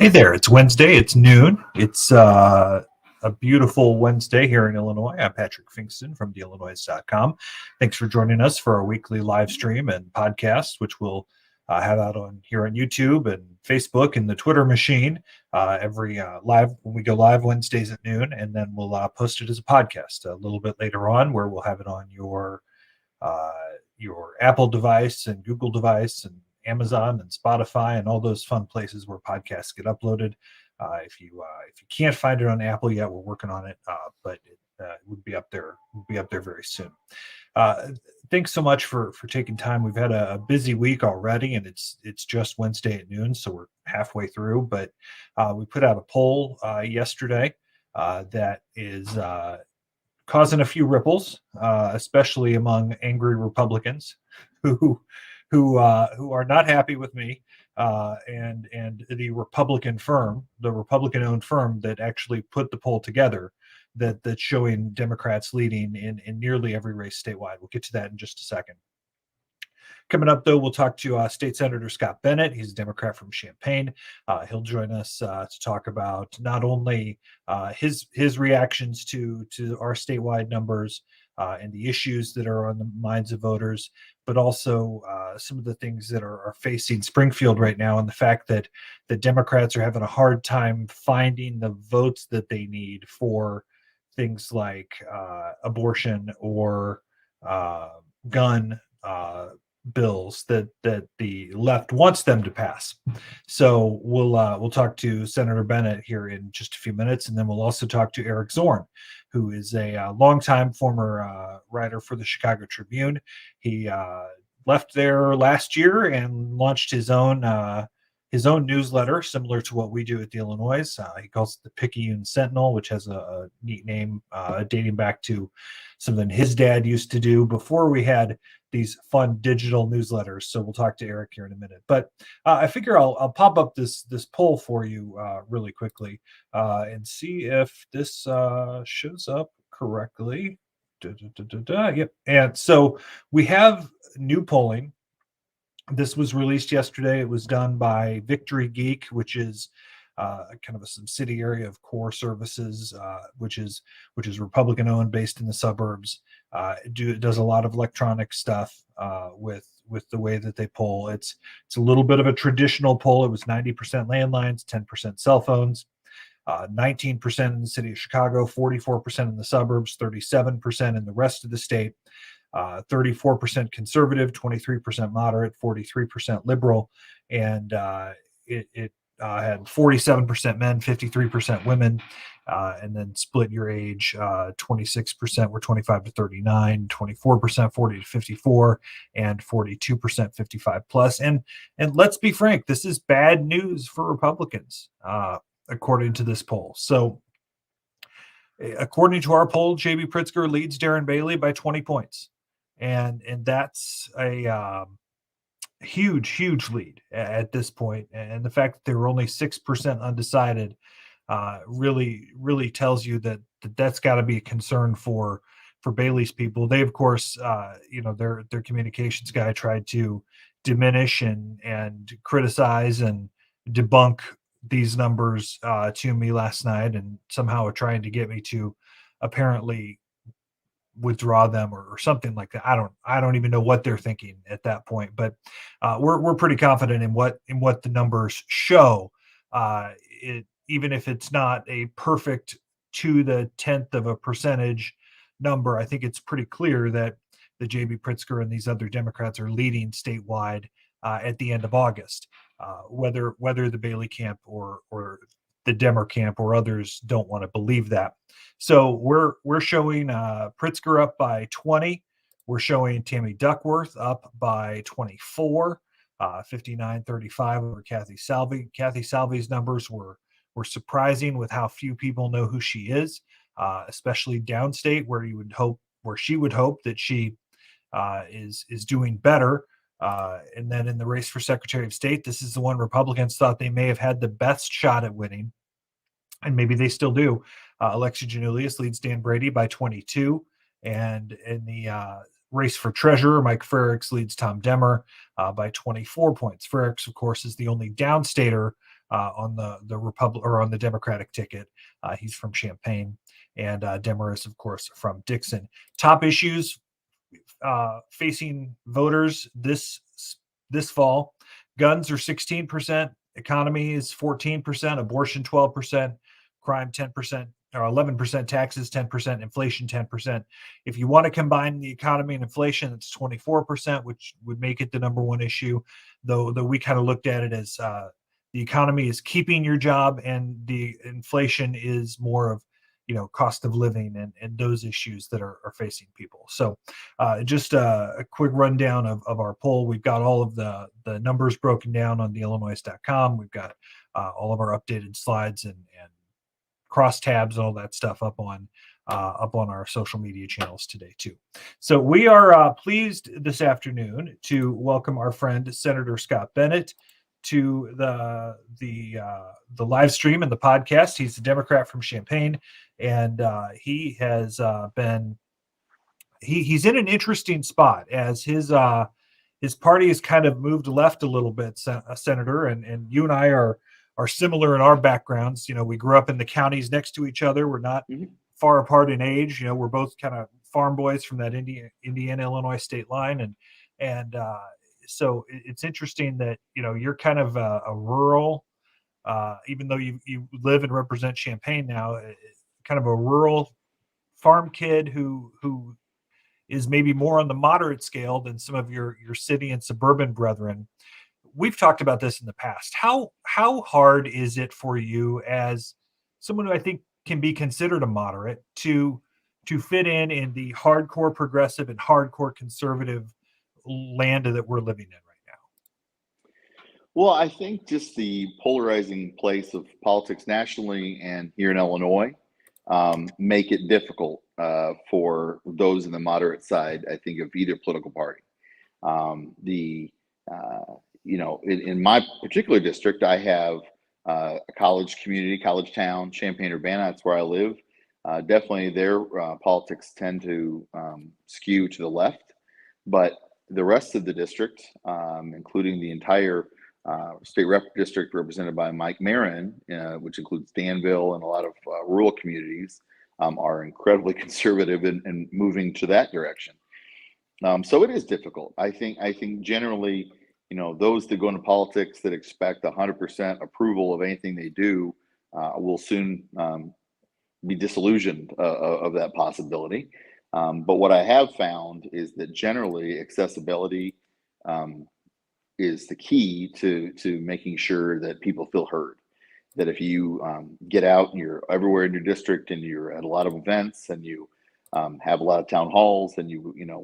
Hey there, it's Wednesday, it's noon. It's a beautiful Wednesday here in Illinois. I'm Patrick Pfingsten from Illinoize.com. Thanks for joining us for our weekly live stream and podcast, which we'll have out on here on YouTube and Facebook and the Twitter machine every live when we go live Wednesdays at noon, and then we'll post it as a podcast a little bit later on, where we'll have it on your Apple device and Google device and Amazon and Spotify and all those fun places where podcasts get uploaded. If you can't find it on Apple yet, we're working on it, but it would be up there. Will be up there very soon. Thanks so much for taking time. We've had a busy week already, and it's just Wednesday at noon, so we're halfway through. But we put out a poll yesterday that is causing a few ripples, especially among angry Republicans who are not happy with me and the Republican-owned firm that actually put the poll together, that's showing Democrats leading in nearly every race statewide. We'll get to that in just a second. Coming up, though, we'll talk to State Senator Scott Bennett. He's a Democrat from Champaign. He'll join us to talk about not only his reactions to our statewide numbers and the issues that are on the minds of voters, but also some of the things that are facing Springfield right now, and the fact that the Democrats are having a hard time finding the votes that they need for things like abortion or gun bills that the left wants them to pass. So we'll talk to Senator Bennett here in just a few minutes, and then we'll also talk to Eric Zorn, who is a longtime former writer for the Chicago Tribune. He left there last year and launched his own newsletter, similar to what we do at the Illinoize. He calls it the Picayune Sentinel, which has a neat name dating back to something his dad used to do before we had these fun digital newsletters. So we'll talk to Eric here in a minute. But I figure I'll pop up this poll for you really quickly and see if this shows up correctly. Yep. And so we have new polling. This was released yesterday. It was done by Victory Geek, which is kind of a subsidiary of Core Services, which is Republican owned, based in the suburbs. It does a lot of electronic stuff with the way that they poll. It's a little bit of a traditional poll. It was 90% landlines, 10% cell phones, 19% in the city of Chicago, 44% in the suburbs, 37% in the rest of the state. 34% conservative, 23% moderate, 43% liberal, and it had 47% men, 53% women, and then split your age. 26% were 25 to 39, 24% 40 to 54, and 42% 55 plus. And let's be frank, this is bad news for Republicans, according to this poll. So, according to our poll, J.B. Pritzker leads Darren Bailey by 20 points. And that's a huge lead at this point. And the fact that there were only 6% undecided really tells you that that's got to be a concern for Bailey's people. They, of course, their communications guy tried to diminish and criticize and debunk these numbers to me last night, and somehow are trying to get me to apparently withdraw them or something like that. I don't even know what they're thinking at that point, but we're pretty confident in what the numbers show. Even if it's not a perfect to the 10th of a percentage number, I think it's pretty clear that the J.B. Pritzker and these other Democrats are leading statewide at the end of August. Whether the Bailey camp or the Demmer camp or others don't want to believe that. So we're showing Pritzker up by 20. We're showing Tammy Duckworth up by 24, 59-35 over Kathy Salvi. Kathy Salvi's numbers were surprising with how few people know who she is, especially downstate, where she would hope that she is doing better. And then in the race for Secretary of State, this is the one Republicans thought they may have had the best shot at winning, and maybe they still do. Alexi Janulius leads Dan Brady by 22, and in the race for treasurer, Mike Frericks leads Tom Demmer by 24 points. Frericks, of course, is the only downstater on the Republic or on the Democratic ticket. He's from Champaign, and Demarest, of course, from Dixon. Top issues facing voters this fall: guns are 16%, economy is 14%, abortion 12%, crime 10%, or 11%, taxes 10%, inflation 10%. If you want to combine the economy and inflation, it's 24%, which would make it the number one issue. Though we kind of looked at it as the economy is keeping your job, and the inflation is more of cost of living and those issues that are facing people. So just a quick rundown of our poll. We've got all of the numbers broken down on the Illinoize.com. We've got all of our updated slides and crosstabs and all that stuff up on our social media channels today too. So we are pleased this afternoon to welcome our friend Senator Scott Bennett to the live stream and the podcast. He's a Democrat from Champaign, and he has been he's in an interesting spot as his party has kind of moved left a little bit, Senator, and you and I are similar in our backgrounds. We grew up in the counties next to each other. We're not far apart in age. We're both kind of farm boys from that Indiana Illinois state line, and so it's interesting that you're kind of a rural, even though you live and represent Champaign now, kind of a rural farm kid who is maybe more on the moderate scale than some of your city and suburban brethren. We've talked about this in the past. How hard is it for you, as someone who I think can be considered a moderate, to fit in the hardcore progressive and hardcore conservative land that we're living in right now? Well, I think just the polarizing place of politics nationally and here in Illinois make it difficult for those in the moderate side, I think, of either political party. In my particular district, I have a college community, college town, Champaign-Urbana. That's where I live. Definitely their politics tend to skew to the left, but the rest of the district, including the entire state rep district represented by Mike Marin, which includes Danville and a lot of rural communities, are incredibly conservative and moving to that direction. So it is difficult. I think generally, those that go into politics that expect 100% approval of anything they do will soon be disillusioned of that possibility. But what I have found is that generally accessibility is the key to making sure that people feel heard. That if you get out and you're everywhere in your district and you're at a lot of events and you have a lot of town halls, and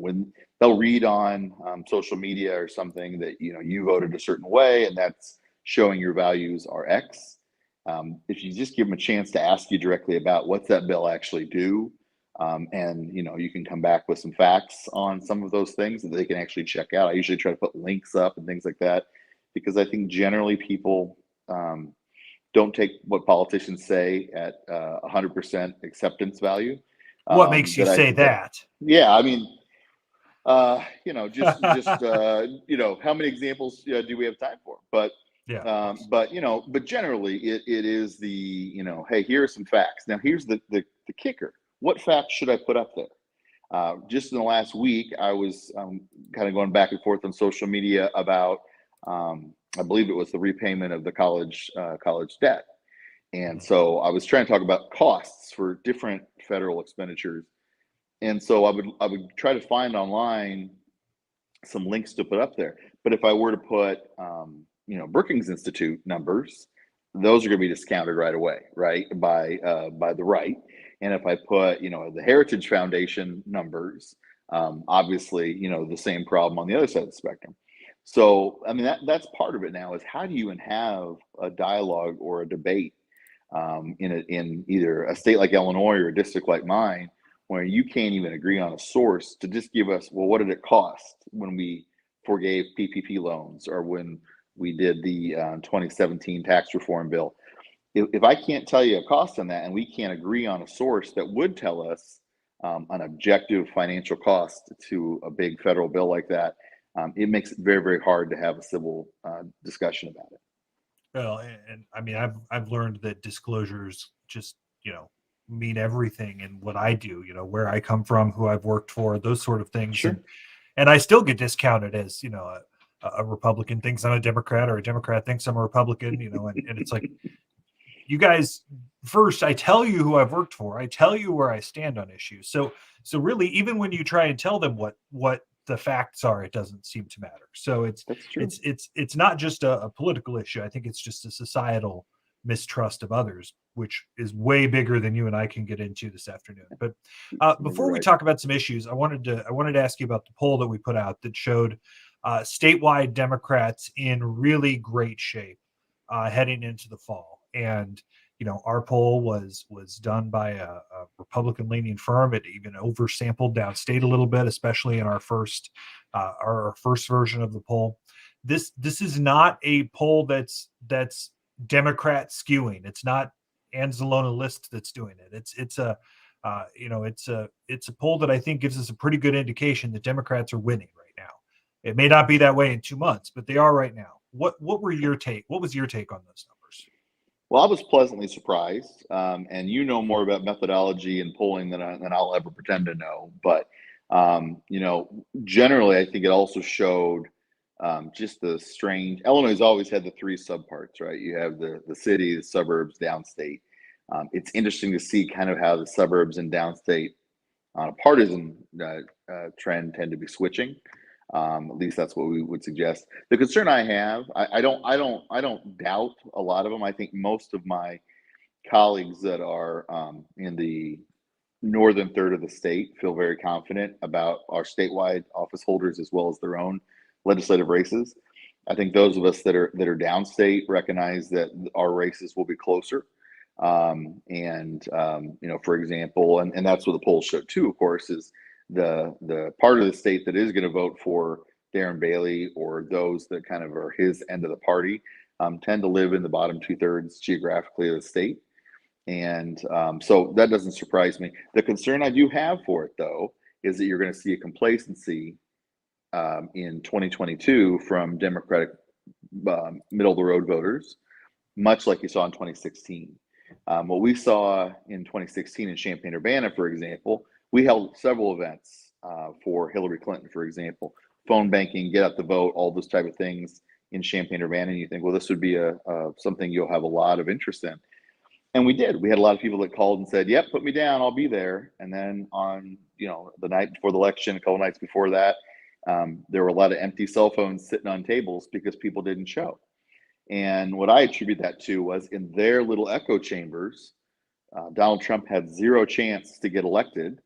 when they'll read on social media or something that you voted a certain way and that's showing your values are X. If you just give them a chance to ask you directly about what's that bill actually do, and you can come back with some facts on some of those things that they can actually check out. I usually try to put links up and things like that, because I think generally people don't take what politicians say at 100% acceptance value. What makes you say that? Yeah, I mean, just how many examples do we have time for? But yeah, but generally it is the hey, here are some facts. Now here's the kicker. What facts should I put up there? Just in the last week, I was kind of going back and forth on social media about, I believe it was the repayment of the college debt. And so I was trying to talk about costs for different federal expenditures. And so I would try to find online some links to put up there. But if I were to put, Brookings Institute numbers, those are going to be discounted right away, right, by the right. And if I put, the Heritage Foundation numbers, obviously, the same problem on the other side of the spectrum. So, I mean, that's part of it now, is how do you even have a dialogue or a debate in either a state like Illinois or a district like mine, where you can't even agree on a source to just give us, well, what did it cost when we forgave PPP loans, or when we did the 2017 tax reform bill? If I can't tell you a cost on that, and we can't agree on a source that would tell us an objective financial cost to a big federal bill like that, it makes it very, very hard to have a civil discussion about it. Well, and I mean, I've learned that disclosures just, mean everything in what I do, where I come from, who I've worked for, those sort of things. Sure. And I still get discounted as, a Republican thinks I'm a Democrat, or a Democrat thinks I'm a Republican, and it's like, you guys, first, I tell you who I've worked for, I tell you where I stand on issues. So really, even when you try and tell them what the facts are, it doesn't seem to matter. So That's true. it's not just a political issue. I think it's just a societal mistrust of others, which is way bigger than you and I can get into this afternoon. But before we talk about some issues, I wanted to ask you about the poll that we put out that showed statewide Democrats in really great shape heading into the fall. And our poll was done by a Republican leaning firm. It even oversampled downstate a little bit, especially in our first version of the poll. This is not a poll that's Democrat skewing. It's not Anzalona List that's doing it. It's a poll that I think gives us a pretty good indication that Democrats are winning right now. It may not be that way in 2 months, but they are right now. What was your take on those numbers? Well, I was pleasantly surprised, and you know more about methodology and polling than I'll ever pretend to know. But generally, I think it also showed just the strange. Illinois has always had the three subparts, right? You have the city, the suburbs, downstate. It's interesting to see kind of how the suburbs and downstate on a partisan trend tend to be switching. At least that's what we would suggest. The concern I have, I don't doubt a lot of them. I think most of my colleagues that are in the northern third of the state feel very confident about our statewide office holders as well as their own legislative races. I think those of us that are downstate recognize that our races will be closer. For example, and that's what the polls show too, of course, is the part of the state that is going to vote for Darren Bailey or those that kind of are his end of the party tend to live in the bottom 2/3 geographically of the state. And so that doesn't surprise me. The concern I do have for it, though, is that you're going to see a complacency in 2022 from Democratic middle of the road voters, much like you saw in 2016. What we saw in 2016 in Champaign-Urbana, for example, we held several events for Hillary Clinton, for example, phone banking, get out the vote, all those type of things in Champaign-Urbana. And you think, well, this would be something you'll have a lot of interest in. And we did. We had a lot of people that called and said, yep, put me down, I'll be there. And then on, the night before the election, a couple nights before that, there were a lot of empty cell phones sitting on tables because people didn't show. And what I attribute that to was in their little echo chambers, Donald Trump had zero chance to get elected.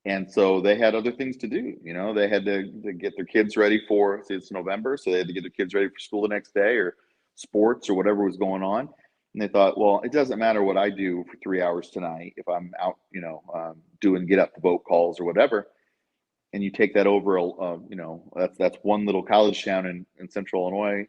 And so they had other things to do. They had to get their kids ready for, it's November, so they had to get their kids ready for school the next day or sports or whatever was going on. And they thought, well, it doesn't matter what I do for 3 hours tonight if I'm out, doing get up the vote calls or whatever. And you take that over, that's one little college town in central Illinois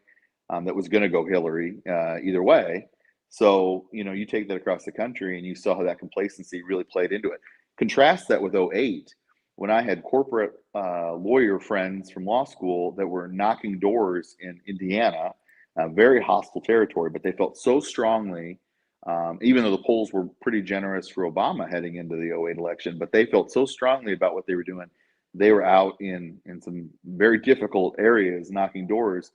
that was going to go Hillary either way. So, you take that across the country and you saw how that complacency really played into it. Contrast that with 2008, when I had corporate lawyer friends from law school that were knocking doors in Indiana, very hostile territory, but they felt so strongly, even though the polls were pretty generous for Obama heading into the 2008 election, but they felt so strongly about what they were doing. They were out in some very difficult areas, knocking doors,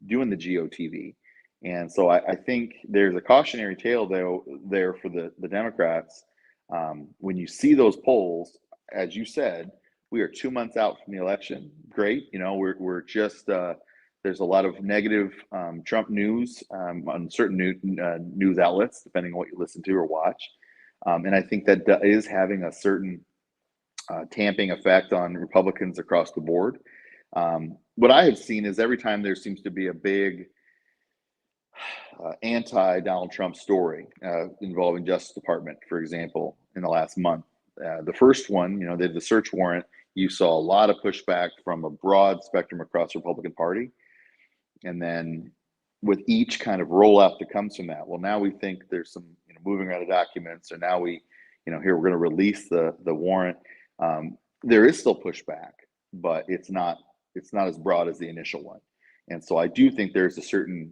doing the GOTV. And so I think there's a cautionary tale there for the Democrats. When you see those polls, as you said, we are 2 months out from the election. Great. We're just, there's a lot of negative Trump news on certain news outlets, depending on what you listen to or watch. And I think that is having a certain tamping effect on Republicans across the board. What I have seen is every time there seems to be a big anti-Donald Trump story involving Justice Department, for example, in the last month. The first one, they had the search warrant. You saw a lot of pushback from a broad spectrum across the Republican Party. And then with each kind of rollout that comes from that, well, now we think there's some moving around of documents, or now we, here we're going to release the warrant. There is still pushback, but it's not as broad as the initial one. And so I do think there's a certain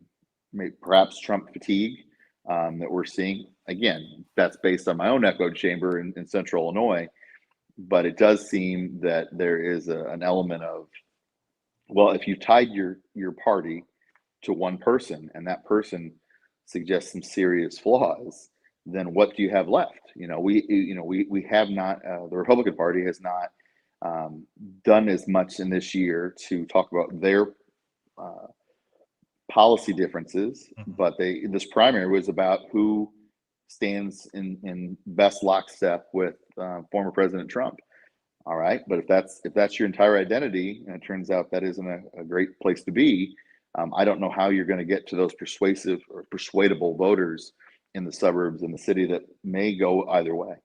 perhaps Trump fatigue that we're seeing. Again, that's based on my own echo chamber in central Illinois, but it does seem that there is an element of, well, if you tied your party to one person and that person suggests some serious flaws, then what do you have left? We have not, the Republican Party has not done as much in this year to talk about their policy differences, but this primary was about who stands in best lockstep with former President Trump. All right, but if that's your entire identity, and it turns out that isn't a great place to be, I don't know how you're going to get to those persuasive or persuadable voters in the suburbs in the city that may go either way.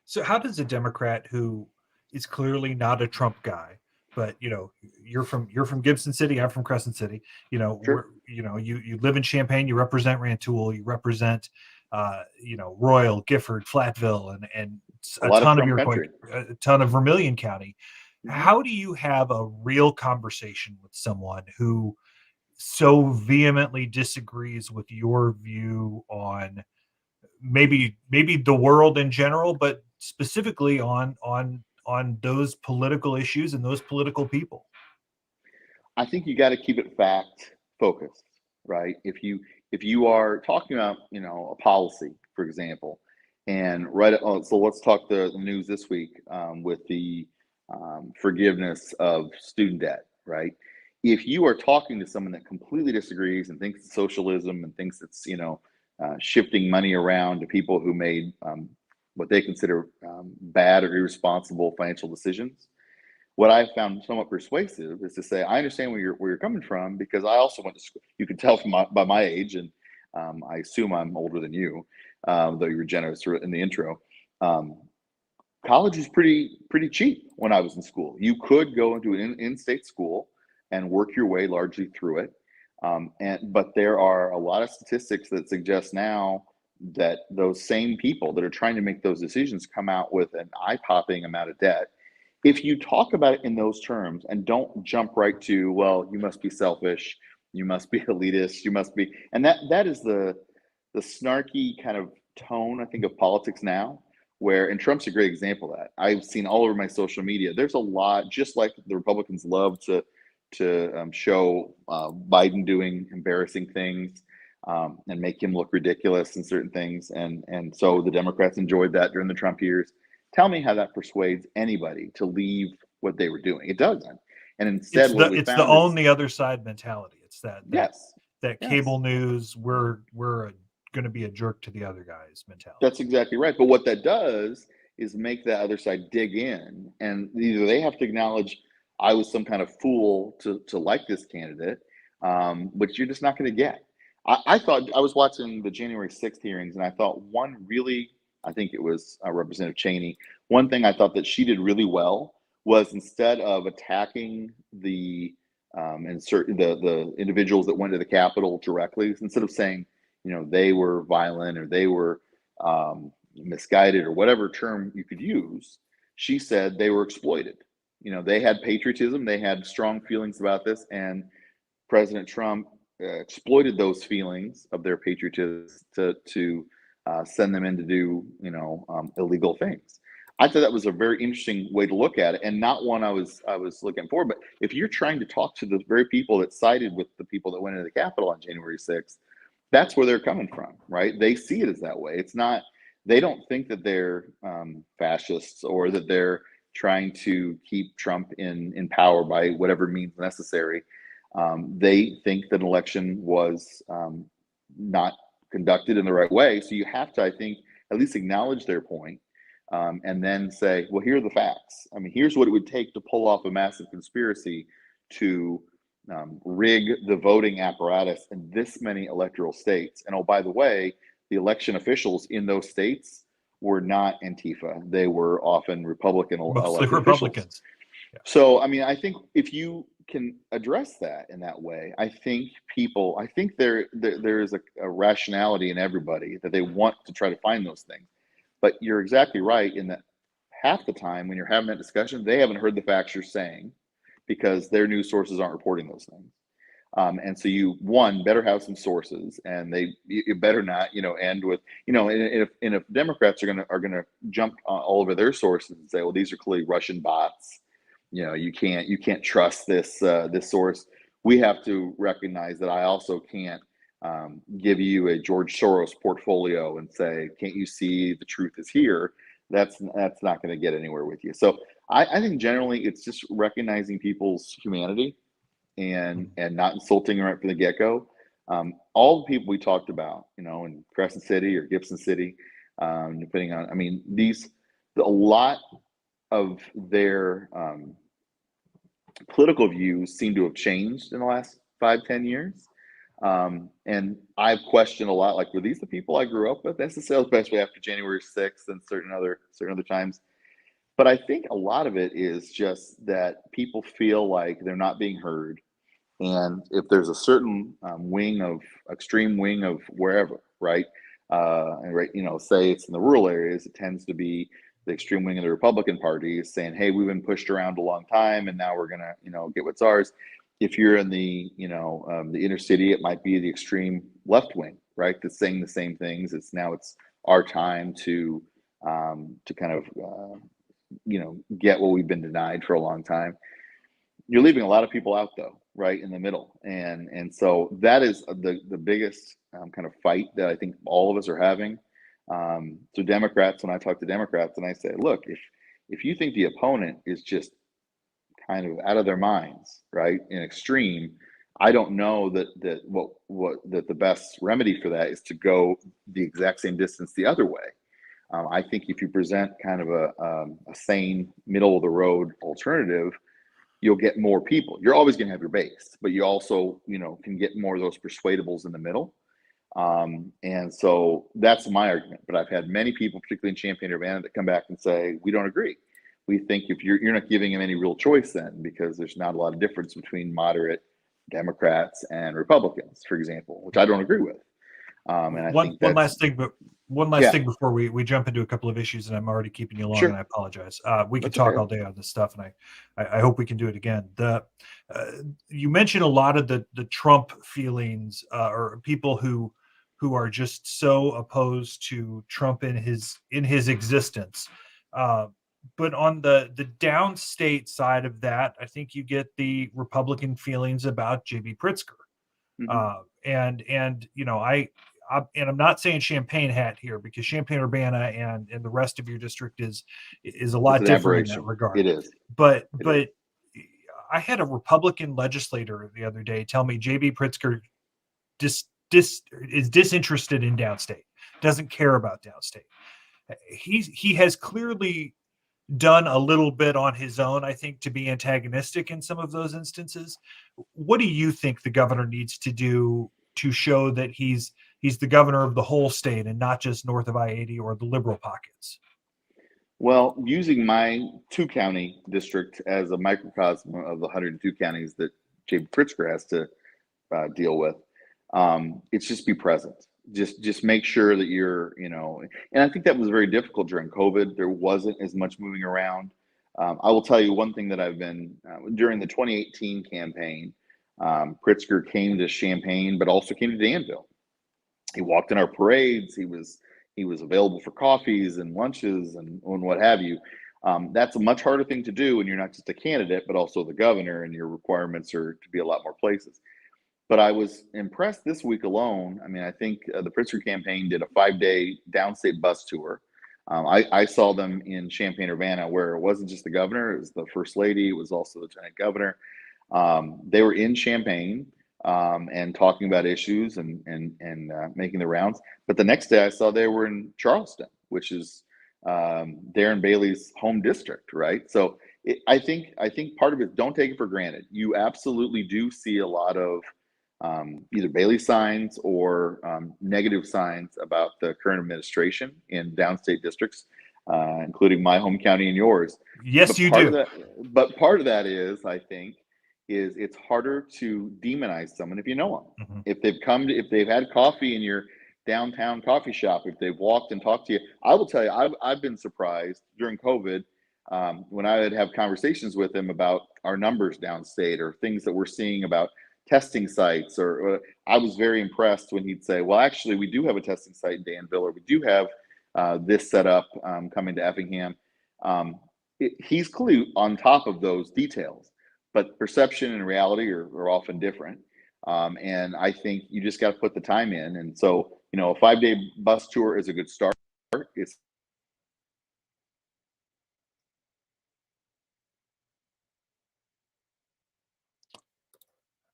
So how does a Democrat who is clearly not a Trump guy, but you're from Gibson City, I'm from Crescent City, Sure. you live in Champaign, you represent Rantoul, you represent Royal, Gifford, Flatville, and a ton of your point, a ton of Vermilion County. How do you have a real conversation with someone who so vehemently disagrees with your view on maybe the world in general, but specifically on those political issues and those political people? I think you got to keep it fact focused, right? If you are talking about a policy, for example, and so let's talk the news this week with the forgiveness of student debt, right? If you are talking to someone that completely disagrees and thinks it's socialism and thinks it's shifting money around to people who made what they consider bad or irresponsible financial decisions, what I found somewhat persuasive is to say, I understand where you're coming from, because I also went to school. You can tell by my age, and I assume I'm older than you, though you were generous in the intro. College was pretty cheap when I was in school. You could go into an in-state school and work your way largely through it. But there are a lot of statistics that suggest now that those same people that are trying to make those decisions come out with an eye-popping amount of debt. If you talk about it in those terms and don't jump right to, well, you must be selfish, you must be elitist, you must be, and that is the snarky kind of tone, I think, of politics now, and Trump's a great example of that. I've seen all over my social media, there's a lot, just like the Republicans love to show Biden doing embarrassing things and make him look ridiculous in certain things. And so the Democrats enjoyed that during the Trump years. Tell me how that persuades anybody to leave what they were doing. It doesn't. And instead, it's the own the other side mentality. It's that cable news, we're going to be a jerk to the other guy's mentality. That's exactly right. But what that does is make that other side dig in, and either they have to acknowledge I was some kind of fool to like this candidate, but you're just not going to get. I thought, I was watching the January 6th hearings, and I thought I think it was Representative Cheney. One thing I thought that she did really well was, instead of attacking the individuals that went to the Capitol directly, instead of saying, they were violent or they were misguided or whatever term you could use, she said they were exploited. They had patriotism, they had strong feelings about this, and President Trump exploited those feelings of their patriotism to send them in to do, illegal things. I thought that was a very interesting way to look at it, and not one I was looking for. But if you're trying to talk to the very people that sided with the people that went into the Capitol on January 6th, that's where they're coming from, right? They see it as that way. It's not. They don't think that they're fascists or that they're trying to keep Trump in power by whatever means necessary. They think that an election was not conducted in the right way. So you have to, I think, at least acknowledge their point, and then say, well, here are the facts. I mean, here's what it would take to pull off a massive conspiracy to rig the voting apparatus in this many electoral states. And oh, by the way, the election officials in those states were not Antifa. They were often Republican elected Republicans. Yeah. So, I mean, I think if you can address that in that way, I think there is a rationality in everybody that they want to try to find those things. But you're exactly right in that half the time when you're having that discussion, they haven't heard the facts you're saying, because their news sources aren't reporting those things. And so you, one, better have some sources, and you better not, end with, and if Democrats are gonna jump all over their sources and say, well, these are clearly Russian bots, you can't trust this source. We have to recognize that I also can't give you a George Soros portfolio and say, can't you see the truth is here? That's not going to get anywhere with you. So I think generally it's just recognizing people's humanity and not insulting right from the get-go. All the people we talked about, in Crescent City or Gibson City, depending on, a lot of their political views seem to have changed in the last 5-10 years. And I've questioned a lot, like, were these the people I grew up with? That's the sales, especially after January 6th and certain other times. But I think a lot of it is just that people feel like they're not being heard. And if there's a certain extreme wing of wherever, right? Say it's in the rural areas, it tends to be the extreme wing of the Republican Party is saying, hey, we've been pushed around a long time and now we're going to, get what's ours. If you're in the, the inner city, it might be the extreme left wing, right? That's saying the same things. It's our time to kind of, get what we've been denied for a long time. You're leaving a lot of people out, though, right in the middle, and so that is the biggest kind of fight that I think all of us are having. So Democrats, when I talk to Democrats, and I say, look, if you think the opponent is just kind of out of their minds, right, in extreme, I don't know that the best remedy for that is to go the exact same distance the other way. I think if you present kind of a sane, middle of the road alternative, you'll get more people. You're always going to have your base, but you also, can get more of those persuadables in the middle. And so that's my argument. But I've had many people, particularly in Champaign-Urbana, that come back and say, we don't agree. We think if you're not giving them any real choice then, because there's not a lot of difference between moderate Democrats and Republicans, for example, which I don't agree with. And I think one last thing before we jump into a couple of issues, and I'm already keeping you long, Sure. and I apologize. We could That's talk okay. all day on this stuff, and I hope we can do it again. You mentioned a lot of the Trump feelings, or people who are just so opposed to Trump in his existence. But on the downstate side of that, I think you get the Republican feelings about J.B. Pritzker. And I'm not saying Champaign hat here, because Champaign-Urbana and the rest of your district is a lot different in that regard. It is. But I had a Republican legislator the other day tell me J.B. Pritzker is disinterested in downstate, doesn't care about downstate. He has clearly done a little bit on his own, I think, to be antagonistic in some of those instances. What do you think the governor needs to do to show that he's the governor of the whole state and not just north of I-80 or the liberal pockets? Well, using my 2-county district as a microcosm of the 102 counties that J.B. Pritzker has to deal with, it's just be present. Just make sure that you're, and I think that was very difficult during COVID. There wasn't as much moving around. I will tell you one thing that I've been, during the 2018 campaign, Pritzker came to Champaign, but also came to Danville. He walked in our parades. He was available for coffees and lunches and what have you. That's a much harder thing to do when you're not just a candidate, but also the governor, and your requirements are to be a lot more places. But I was impressed this week alone. I mean, I think the Pritzker campaign did a 5-day downstate bus tour. I saw them in Champaign-Urbana, where it wasn't just the governor, it was the first lady, it was also the lieutenant governor. They were in Champaign and talking about issues and making the rounds. But the next day I saw they were in Charleston, which is Darren Bailey's home district, right? So I think part of it, don't take it for granted. You absolutely do see a lot of either Bailey signs or negative signs about the current administration in downstate districts, including my home county and yours. Yes, but you do. But part of that is, I think, it's harder to demonize someone if you know them. Mm-hmm. If they've had coffee in your downtown coffee shop, if they've walked and talked to you, I will tell you, I've been surprised during COVID when I would have conversations with them about our numbers downstate or things that we're seeing about testing sites, or I was very impressed when he'd say, well, actually, we do have a testing site in Danville, or we do have this set up coming to Effingham. He's clearly on top of those details, but perception and reality are often different. And I think you just got to put the time in. And so, a 5-day bus tour is a good start. It's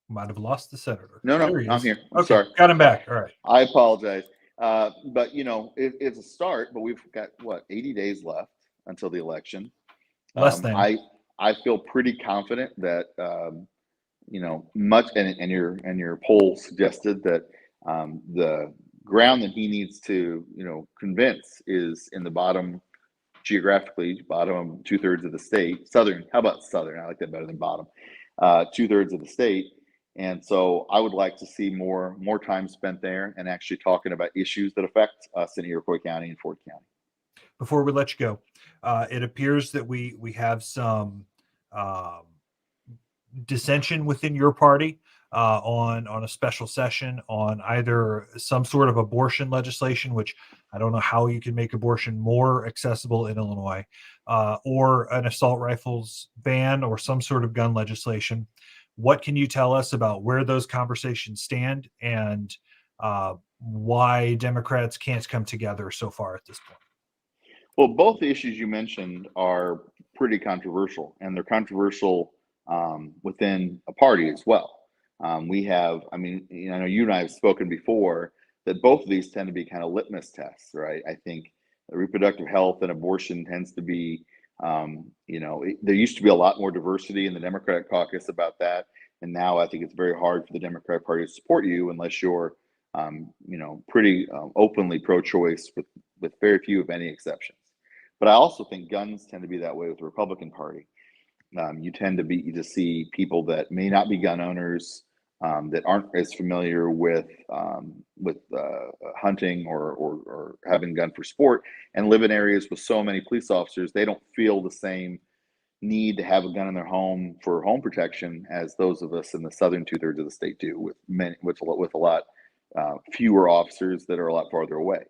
Might have lost the senator. no, There he I'm is. here. I'm Okay, sorry. got him back. All right. I apologize. But it's a start, but we've got 80 days left until the election. Less than. I feel pretty confident that much, and your poll suggested that the ground that he needs to convince is in the geographically bottom 2/3 of the state. Southern, how about southern? I like that better than bottom. 2/3 of the state. And so I would like to see more time spent there and actually talking about issues that affect us in Iroquois County and Ford County. Before we let you go, it appears that we have some dissension within your party on a special session on either some sort of abortion legislation, which I don't know how you can make abortion more accessible in Illinois, or an assault rifles ban or some sort of gun legislation. What can you tell us about where those conversations stand and why Democrats can't come together so far at this point? Well, both the issues you mentioned are pretty controversial, and they're controversial within a party as well. I know you and I have spoken before that both of these tend to be kind of litmus tests, right? I think reproductive health and abortion tends to be, there used to be a lot more diversity in the Democratic caucus about that. And now I think it's very hard for the Democratic Party to support you unless you're, pretty openly pro-choice with very few, if any, exceptions. But I also think guns tend to be that way with the Republican Party. You tend to see people that may not be gun owners, that aren't as familiar with hunting or having a gun for sport, and live in areas with so many police officers. They don't feel the same need to have a gun in their home for home protection as those of us in the southern 2/3 of the state do, with a lot fewer officers that are a lot farther away.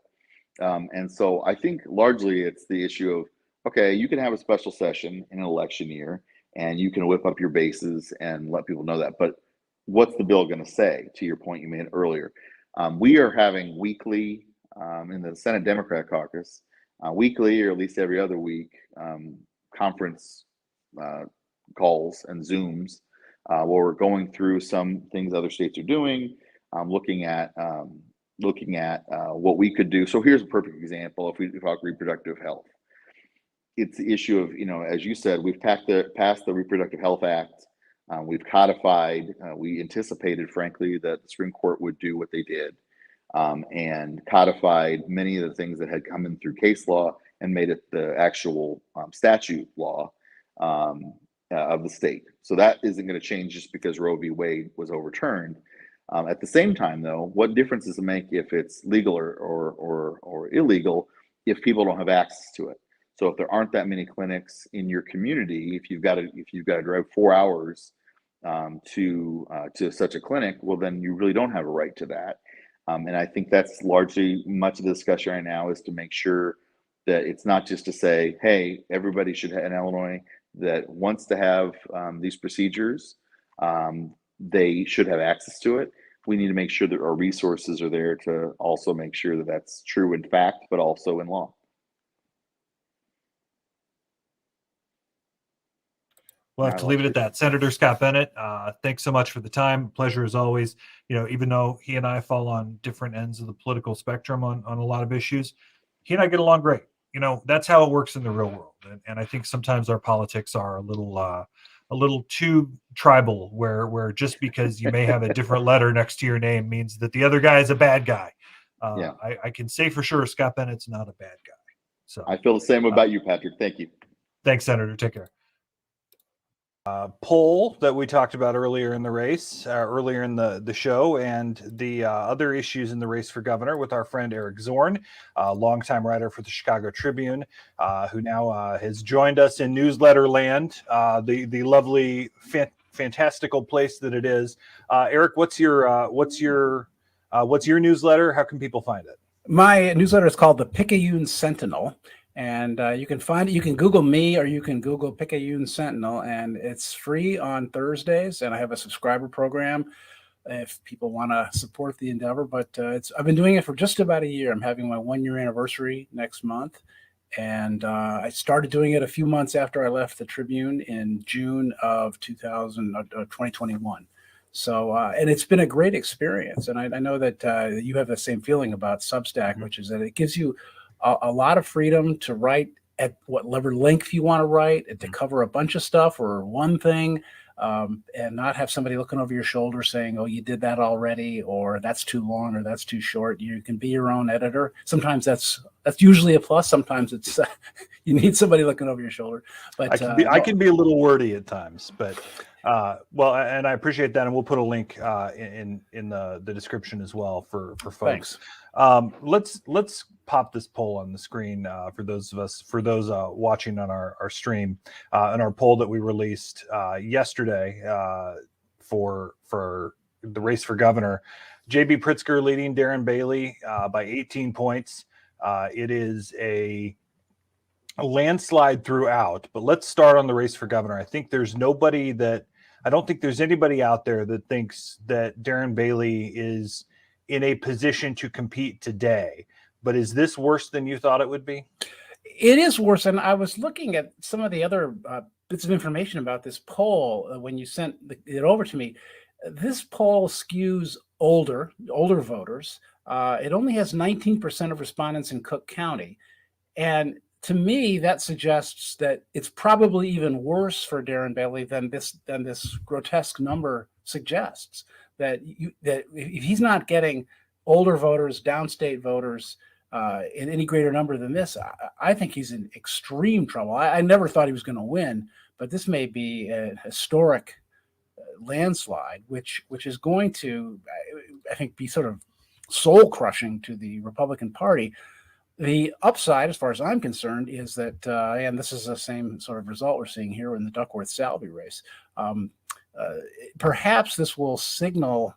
And so I think largely it's the issue of, okay, you can have a special session in an election year and you can whip up your bases and let people know that. But what's the bill going to say, to your point you made earlier? We are having weekly, in the Senate Democrat caucus, weekly or at least every other week, conference calls and Zooms where we're going through some things other states are doing, looking at what we could do. So here's a perfect example. If we talk reproductive health, it's the issue of, as you said, we've passed the Reproductive Health Act. We've codified. We anticipated, frankly, that the Supreme Court would do what they did, and codified many of the things that had come in through case law and made it the actual statute law of the state. So that isn't going to change just because Roe v. Wade was overturned. At the same time, though, what difference does it make if it's legal or illegal if people don't have access to it? So if there aren't that many clinics in your community, if you've got to drive 4 hours to such a clinic, well, then you really don't have a right to that. And I think that's largely much of the discussion right now is to make sure that it's not just to say, hey, everybody should have in Illinois that wants to have these procedures, they should have access to it. We need to make sure that our resources are there to also make sure that that's true in fact, but also in law. We'll have to leave it at that. Senator Scott Bennett, thanks so much for the time. Pleasure as always. Even though he and I fall on different ends of the political spectrum on a lot of issues, he and I get along great. That's how it works in the real world. And I think sometimes our politics are a little too tribal, where just because you may have a different letter next to your name means that the other guy is a bad guy. I can say for sure Scott Bennett's not a bad guy. So I feel the same about you, Patrick. Thank you. Thanks, Senator. Take care. Poll that we talked about earlier in the race, earlier in the show, and the other issues in the race for governor with our friend Eric Zorn, longtime writer for the Chicago Tribune, who now has joined us in newsletter land. The lovely fantastical place that it is. Eric, what's your newsletter? How can people find it? My newsletter is called the Picayune Sentinel, and you can find it. You can Google me, or you can Google Picayune Sentinel, and it's free on Thursdays. And I have a subscriber program if people want to support the endeavor. But I've been doing it for just about a year. I'm having my 1-year anniversary next month, and I started doing it a few months after I left the Tribune in June of 2021. So, and it's been a great experience. And I know that you have the same feeling about Substack, which is that it gives you a lot of freedom to write at whatever length you want to write, and to cover a bunch of stuff or one thing, and not have somebody looking over your shoulder saying, oh, you did that already, or that's too long, or that's too short. You can be your own editor. Sometimes that's usually a plus. Sometimes it's you need somebody looking over your shoulder. But I can be a little wordy at times, but well, and I appreciate that, and we'll put a link in the description as well for folks. Thanks. Let's pop this poll on the screen for those watching on our stream, and our poll that we released yesterday for the race for governor. J.B. Pritzker leading Darren Bailey by 18 points. It is a landslide throughout, but let's start on the race for governor. I don't think there's anybody out there that thinks that Darren Bailey is in a position to compete today. But is this worse than you thought it would be? It is worse. And I was looking at some of the other bits of information about this poll when you sent it over to me. This poll skews older voters. It only has 19% of respondents in Cook County. And to me, that suggests that it's probably even worse for Darren Bailey than this grotesque number suggests. That if he's not getting older voters, downstate voters in any greater number than this, I think he's in extreme trouble. I never thought he was going to win, but this may be a historic landslide, which is going to, I think, be sort of soul crushing to the Republican Party. The upside, as far as I'm concerned, is that, and this is the same sort of result we're seeing here in the Duckworth-Salvey race. Perhaps this will signal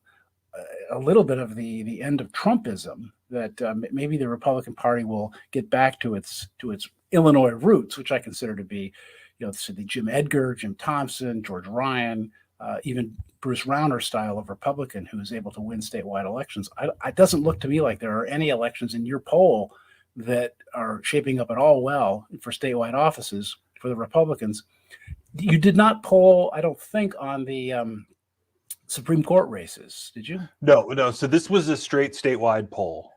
a little bit of the end of Trumpism, that maybe the Republican Party will get back to its Illinois roots, which I consider to be, the Jim Edgar, Jim Thompson, George Ryan, even Bruce Rauner style of Republican who is able to win statewide elections. It doesn't look to me like there are any elections in your poll that are shaping up at all well for statewide offices for the Republicans. You did not poll, I don't think, on the Supreme Court races, did you? No. So this was a straight statewide poll.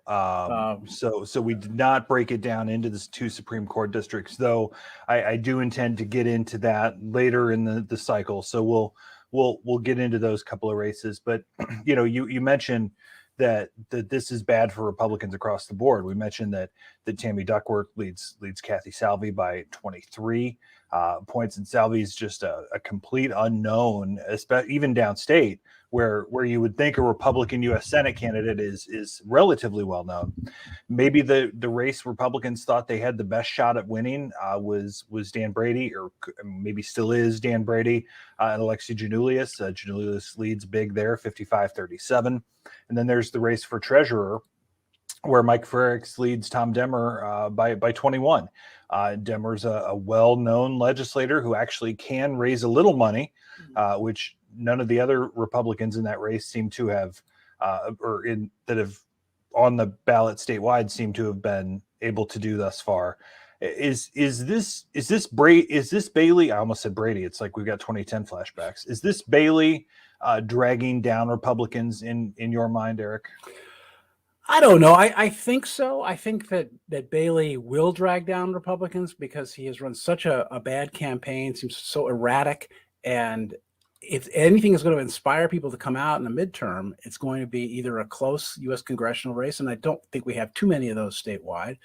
So we did not break it down into the 2 Supreme Court districts, though I do intend to get into that later in the cycle. So we'll get into those couple of races. But you mentioned that this is bad for Republicans across the board. We mentioned that Tammy Duckworth leads Kathy Salvey by 23 points, and Salvey's just a complete unknown, even downstate, where you would think a Republican U.S. Senate candidate is relatively well known. Maybe the race Republicans thought they had the best shot at winning was Dan Brady, or maybe still is Dan Brady, and Alexi Giannoulias. Giannoulias leads big there, 55-37. And then there's the race for treasurer, where Mike Frericks leads Tom Demmer by 21. Demmer's a well-known legislator who actually can raise a little money, which none of the other Republicans in that race seem to have, that have on the ballot statewide, seem to have been able to do thus far. Is this Bailey? I almost said Brady. It's like we've got 2010 flashbacks. Is this Bailey dragging down Republicans in your mind, Eric? I don't know. I think so. I think that Bailey will drag down Republicans because he has run such a bad campaign, seems so erratic. And if anything is going to inspire people to come out in the midterm, it's going to be either a close U.S. congressional race, and I don't think we have too many of those statewide,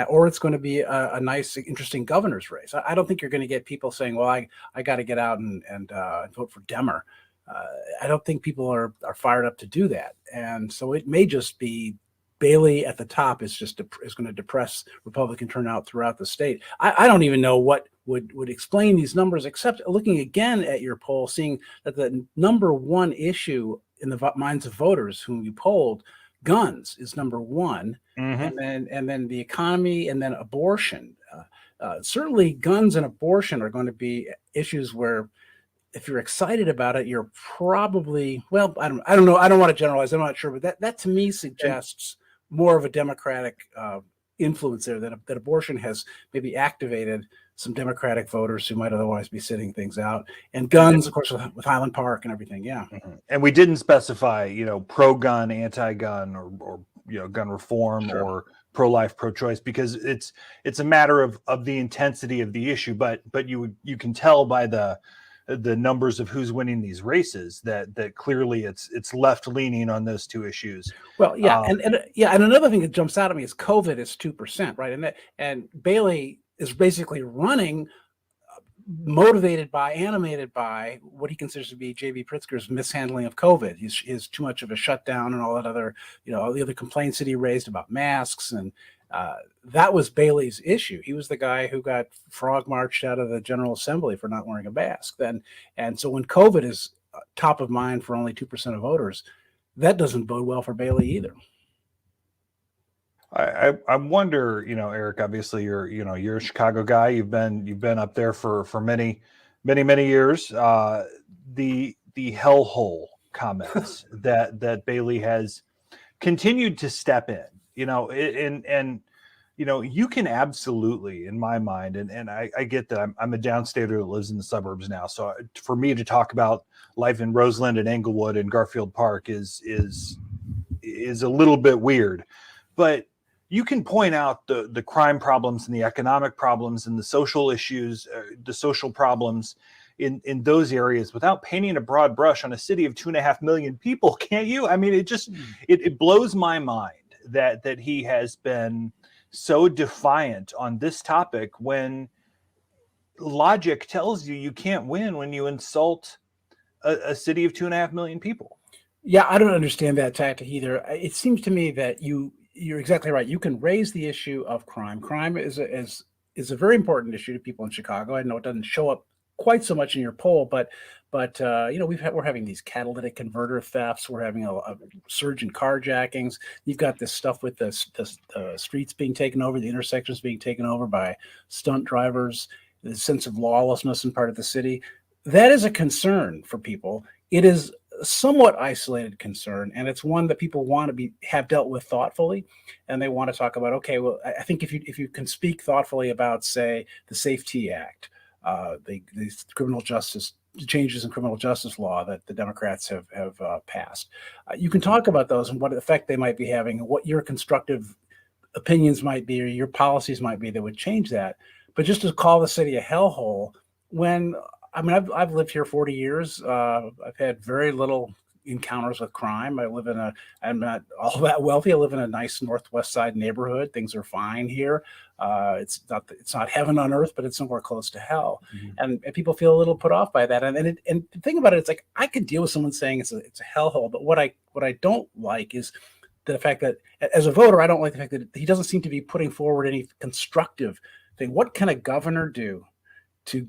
or it's going to be a nice, interesting governor's race. I don't think you're going to get people saying, well, I got to get out and vote for Demmer. I don't think people are fired up to do that. And so it may just be Bailey at the top is going to depress Republican turnout throughout the state. I don't even know what would explain these numbers, except looking again at your poll, seeing that the number one issue in the minds of voters whom you polled, guns, is number one, and then the economy, and then abortion. Certainly, guns and abortion are going to be issues where, if you're excited about it, you're probably, well, I don't know. I don't want to generalize. I'm not sure, but that to me suggests more of a Democratic influence there, that abortion has maybe activated some Democratic voters who might otherwise be sitting things out. And guns, of course, with Highland Park and everything. Yeah. And we didn't specify, pro-gun, anti-gun, or gun reform, or pro-life, pro-choice, because it's a matter of the intensity of the issue. But you can tell by the numbers of who's winning these races that clearly it's left leaning on those two issues. Well, yeah, and another thing that jumps out at me is COVID is 2%, right? And Bailey is basically running, animated by what he considers to be J.B. Pritzker's mishandling of COVID. He's too much of a shutdown and all that other, all the other complaints that he raised about masks, and that was Bailey's issue. He was the guy who got frog marched out of the General Assembly for not wearing a mask. And so when COVID is top of mind for only 2% of voters, that doesn't bode well for Bailey either. I wonder, Eric, obviously you're a Chicago guy. You've been up there for many years. The hellhole comments that Bailey has continued to step in, and you can absolutely, in my mind, and I get that I'm a downstater that lives in the suburbs now. So for me to talk about life in Roseland and Englewood and Garfield Park is a little bit weird, but you can point out the crime problems and the economic problems and the social issues, the social problems in those areas without painting a broad brush on a city of 2.5 million people, can't you? I mean, it blows my mind that he has been so defiant on this topic when logic tells you can't win when you insult a city of 2.5 million people. Yeah, I don't understand that tactic either. It seems to me that you're exactly right. You can raise the issue of crime. Crime is a very important issue to people in Chicago. I know it doesn't show up quite so much in your poll, but we're having these catalytic converter thefts. We're having a surge in carjackings. You've got this stuff with the streets being taken over, the intersections being taken over by stunt drivers, the sense of lawlessness in part of the city. That is a concern for people. It is a somewhat isolated concern, and it's one that people want to have dealt with thoughtfully, and they want to talk about, okay, well, I think if you can speak thoughtfully about, say, the Safety Act, the criminal justice changes in criminal justice law that the Democrats have passed, you can talk about those and what effect they might be having, and what your constructive opinions might be or your policies might be that would change that. But just to call the city a hellhole when, I mean, I've lived here 40 years. I've had very little encounters with crime. I'm not all that wealthy. I live in a nice Northwest Side neighborhood. Things are fine here. It's not heaven on earth, but it's somewhere close to hell. Mm-hmm. And people feel a little put off by that. And the thing about it, it's like, I could deal with someone saying it's a hellhole, but what I don't like is the fact that, as a voter, I don't like the fact that he doesn't seem to be putting forward any constructive thing. What can a governor do to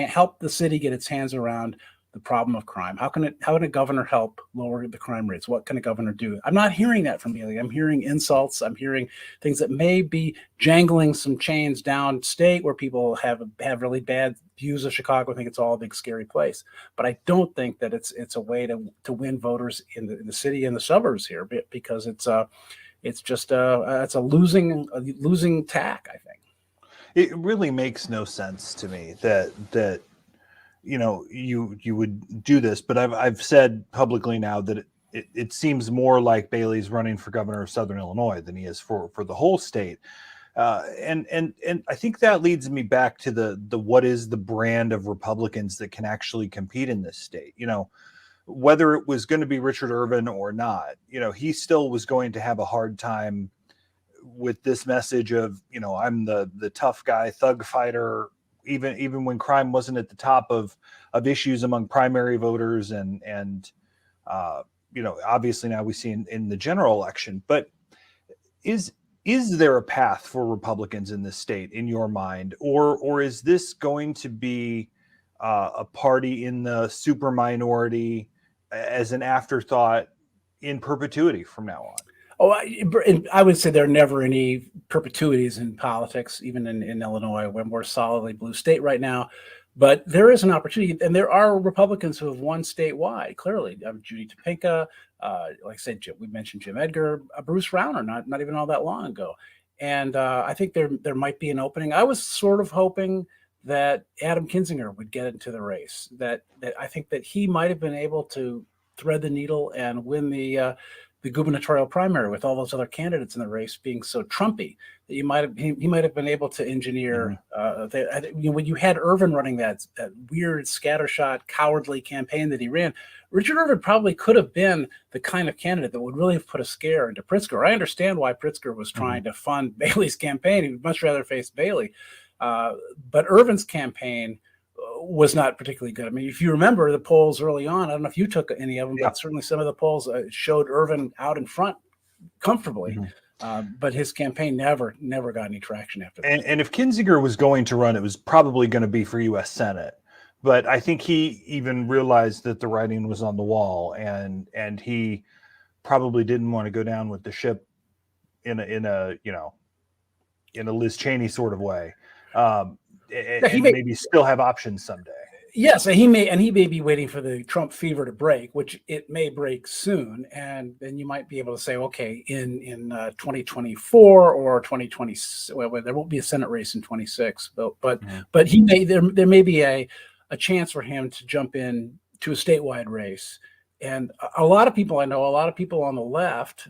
help the city get its hands around the problem of crime? How can a governor help lower the crime rates? What can a governor do? I'm not hearing that from Bailey. I'm hearing insults. I'm hearing things that may be jangling some chains downstate where people have really bad views of Chicago. I think it's all a big scary place. But I don't think that it's a way to win voters in the city and the suburbs here, because it's a losing tack, I think. It really makes no sense to me that you would do this, but I've said publicly now that it seems more like Bailey's running for governor of Southern Illinois than he is for the whole state, and I think that leads me back to the what is the brand of Republicans that can actually compete in this state. Whether it was going to be Richard Irvin or not, he still was going to have a hard time with this message of, I'm the tough guy, thug fighter, even when crime wasn't at the top of issues among primary voters and obviously now we see in the general election. But Is there a path for Republicans in this state, in your mind, or is this going to be a party in the super minority as an afterthought in perpetuity from now on? Oh, I would say there are never any perpetuities in politics, even in Illinois, when we're solidly blue state right now. But there is an opportunity, and there are Republicans who have won statewide. Clearly, Judy Topinka, like I said, we mentioned Jim Edgar, Bruce Rauner, not even all that long ago. And I think there might be an opening. I was sort of hoping that Adam Kinzinger would get into the race. That I think that he might have been able to thread the needle and win the gubernatorial primary with all those other candidates in the race being so Trumpy that he might have been able to engineer. When you had Irvin running that weird scattershot, cowardly campaign that he ran, Richard Irvin probably could have been the kind of candidate that would really have put a scare into Pritzker. I understand why Pritzker was trying to fund Bailey's campaign. He would much rather face Bailey. But Irvin's campaign was not particularly good. I mean, if you remember the polls early on, I don't know if you took any of them, but certainly some of the polls showed Irvin out in front comfortably. But his campaign never got any traction after that. And if Kinzinger was going to run, it was probably going to be for U.S. Senate. But I think he even realized that the writing was on the wall, and he probably didn't want to go down with the ship in a Liz Cheney sort of way. And maybe still have options someday. Yes, and he may be waiting for the Trump fever to break, which it may break soon, and then you might be able to say, okay, in 2024 or 2020, well, there won't be a Senate race in 26, but there may be a chance for him to jump in to a statewide race, and a lot of people on the left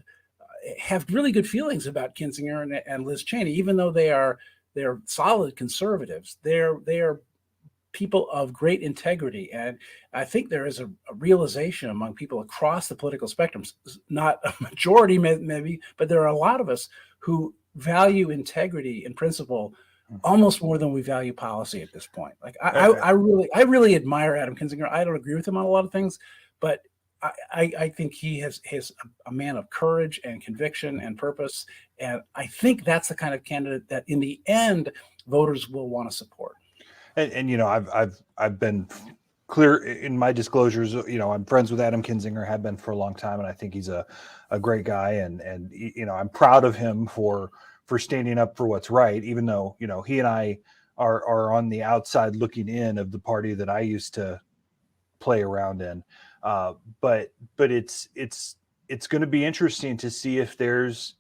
have really good feelings about Kinzinger and Liz Cheney, even though they're solid conservatives. They're people of great integrity. And I think there is a realization among people across the political spectrum, not a majority maybe, but there are a lot of us who value integrity and principle almost more than we value policy at this point. Like I really admire Adam Kinzinger. I don't agree with him on a lot of things, but I think he is a man of courage and conviction and purpose. And I think that's the kind of candidate that in the end, voters will want to support. And I've been clear in my disclosures. I'm friends with Adam Kinzinger, have been for a long time, and I think he's a great guy. And I'm proud of him for standing up for what's right, even though he and I are on the outside looking in of the party that I used to play around in. But it's going to be interesting to see if there's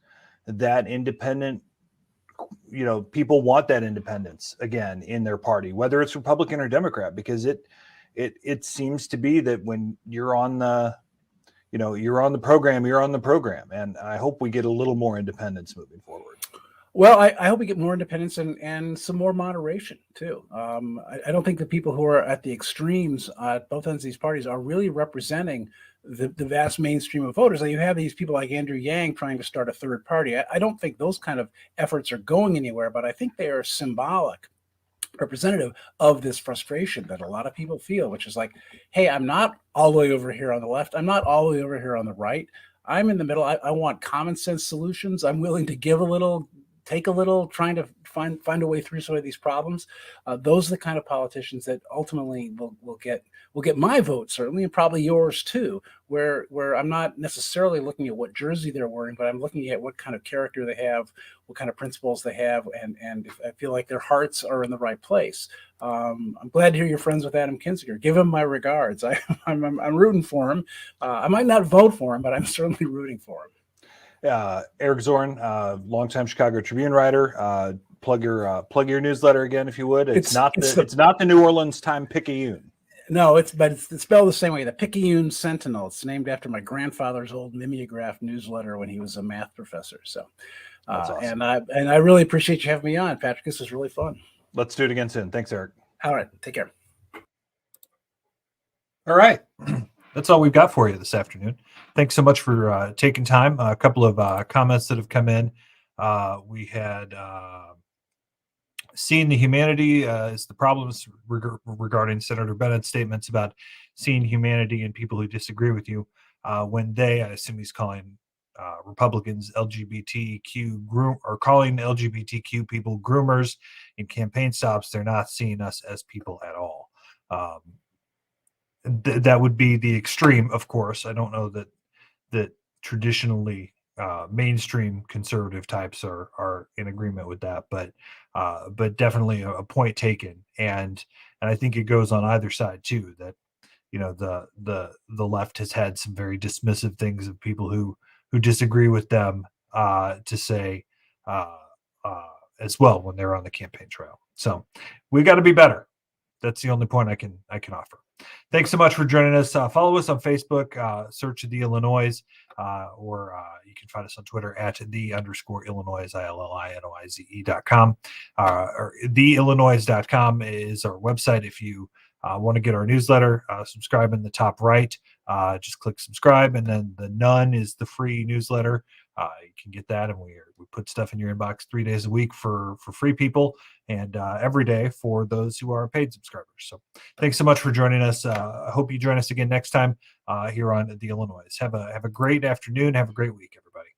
that independent. People want that independence again in their party, whether it's Republican or Democrat, because it seems to be that when you're on the program, and I hope we get a little more independence moving forward. Well, I hope we get more independence and some more moderation too. I don't think the people who are at the extremes at both ends of these parties are really representing the vast mainstream of voters. You have these people like Andrew Yang trying to start a third party. I don't think those kind of efforts are going anywhere, but I think they are symbolic, representative of this frustration that a lot of people feel, which is like, hey, I'm not all the way over here on the left. I'm not all the way over here on the right. I'm in the middle. I want common sense solutions. I'm willing to give a little, take a little, trying to find a way through some of these problems. Those are the kind of politicians that ultimately will get my vote, certainly, and probably yours too, where I'm not necessarily looking at what jersey they're wearing, but I'm looking at what kind of character they have, what kind of principles they have, and if I feel like their hearts are in the right place. I'm glad to hear you're friends with Adam Kinzinger. Give him my regards. I'm rooting for him. I might not vote for him, but I'm certainly rooting for him. Eric Zorn, longtime Chicago Tribune writer. Plug your newsletter again, if you would. It's not the New Orleans Time-Picayune. No, it's spelled the same way. The Picayune Sentinel. It's named after my grandfather's old mimeograph newsletter when he was a math professor. So, that's awesome. And I really appreciate you having me on, Patrick. This was really fun. Let's do it again soon. Thanks, Eric. All right, take care. All right. That's all we've got for you this afternoon. Thanks so much for taking time. A couple of comments that have come in. We had seeing the humanity is the problems regarding Senator Bennett's statements about seeing humanity in people who disagree with you. When I assume he's calling Republicans are calling LGBTQ people groomers in campaign stops. They're not seeing us as people at all. That would be the extreme, of course. I don't know that traditionally mainstream conservative types are in agreement with that, but definitely a point taken, and I think it goes on either side too. That the left has had some very dismissive things of people who disagree with them to say as well when they're on the campaign trail. So we got to be better. That's the only point I can offer. Thanks so much for joining us. Follow us on Facebook, search the Illinoize, or you can find us on Twitter at _Illinoize, ILLINOIZE.com. Or theillinoize.com is our website. If you want to get our newsletter, subscribe in the top right. Just click subscribe, and then the None is the free newsletter. You can get that, and we put stuff in your inbox 3 days a week for free people, and every day for those who are paid subscribers. So thanks so much for joining us. I hope you join us again next time here on The Illinoize. Have a great afternoon. Have a great week, everybody.